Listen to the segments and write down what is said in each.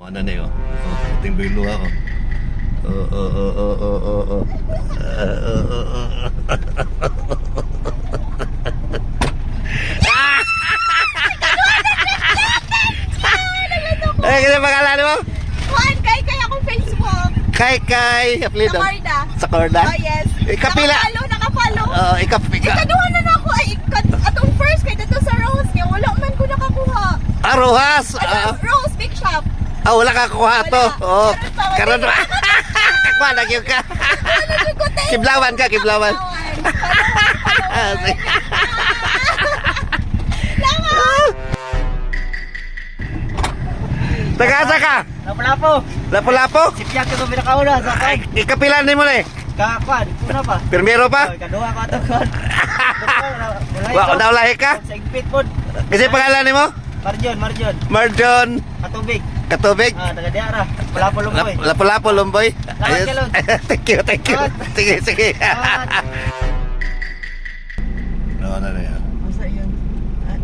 Ano na yun? Ating bilo ako. Eh, kasi pangalan mo? Juan, kay akong Facebook. Kay, apelido. Sa Corda. Sa Corda? Oh, yes. Kapila. Nakapalo. Oo, Ikaduha na ako. Ay, atong first kay dito sa Rose. Kaya wala man ko nakakuha. Rojas. Rose, big shop. Wala ka kuha to. Oo. Karon Karon ba? Kuha na gyud ka. Kiblawan ka, kiblawan. Tagasa ka? Lapu-lapu. Lapu-lapo? Sipyak ko pinakauna sa Ay, kan. ikapilan ni mo na eh. Kakuan, una pa. Primero pa? Kadua ko ato kan. Wa ko daw lahi ka? Sa igpit pod. Kasi pangalan ni mo? Marjon. Marjon Katubig. Katubig? Taga diara. Lapu lumboy. Lapu-lapo, Lumboy. Salamat, Kelon. Thank you. Sige. Ano na yan? Asa yan?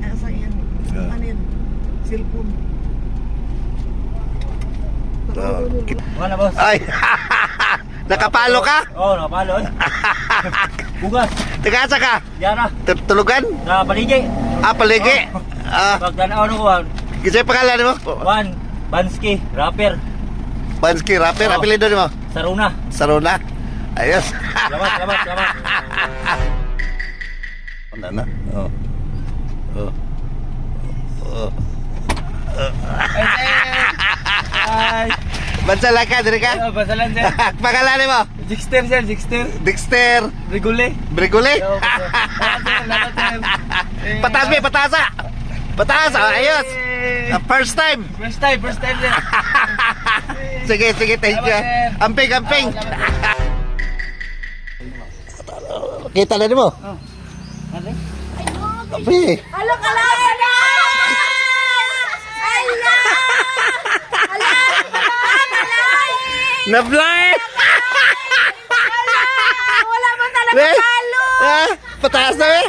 Asa yan? Yeah. Ano yan? Cellphone. Wala boss. Ay, nakapalo ka? Oh, napalo. Bugas. Tagasa ka? Diara. Tulugan? Sa paligi. Paligi? Pagdanaw no kuan. Kasi pangalan mo? Juan Bansky, rapper. Bansky, rapper. Oo. Apelido mo? Saruna. Saruna? Ayos. Salamat. Ano na? Ay. Bansala ka, diri ka? Basalan sir. Pangalan mo? Jixter sir, Jixter. Dexter Regule. Brigule? Salamat sir. Patasa. Ayos. First time. First time sir. Sige, thank you. Amping. Kita na mo? Ano? Amping. Alak na! Na-blind! Wala man talaga Be? palo. Pataas na be?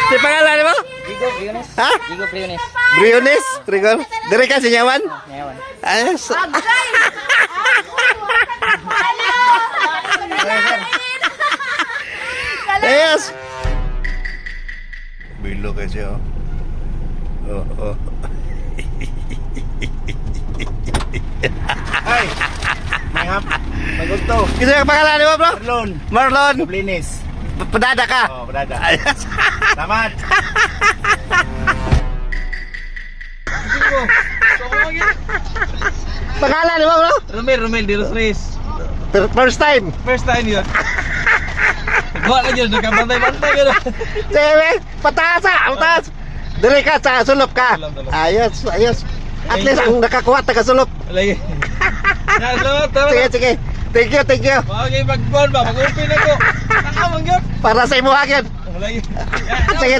Si pangalan mo? Gigo Briones. Ha? Gigo Briones. Briones? Trigol? Dire ka sinyawan? Ngayon. Ayos. Ayos. Bilo kasi oh. Ay. Mayhap. Magusto. Kasi ang pangalan mo bro? Marlon. Marlon. Dublinis. Padada ka? Oh, berada. Ayos. Selamat. Pangalan mo bro? Romel di Rosres. First time. First time yun. Gua ka dyan, nagkabantay-bantay ka na. Sige, pataas. Dire ka sa sulop ka. Sulop. Ayos. At least ang nakakuha taga sulop. Lagi. Salamat. Sige. Thank you. Bagay pagbuwan ba? Mag-umpin ako. Nakamang yun. Para sa imo agad. Lagi. Sige.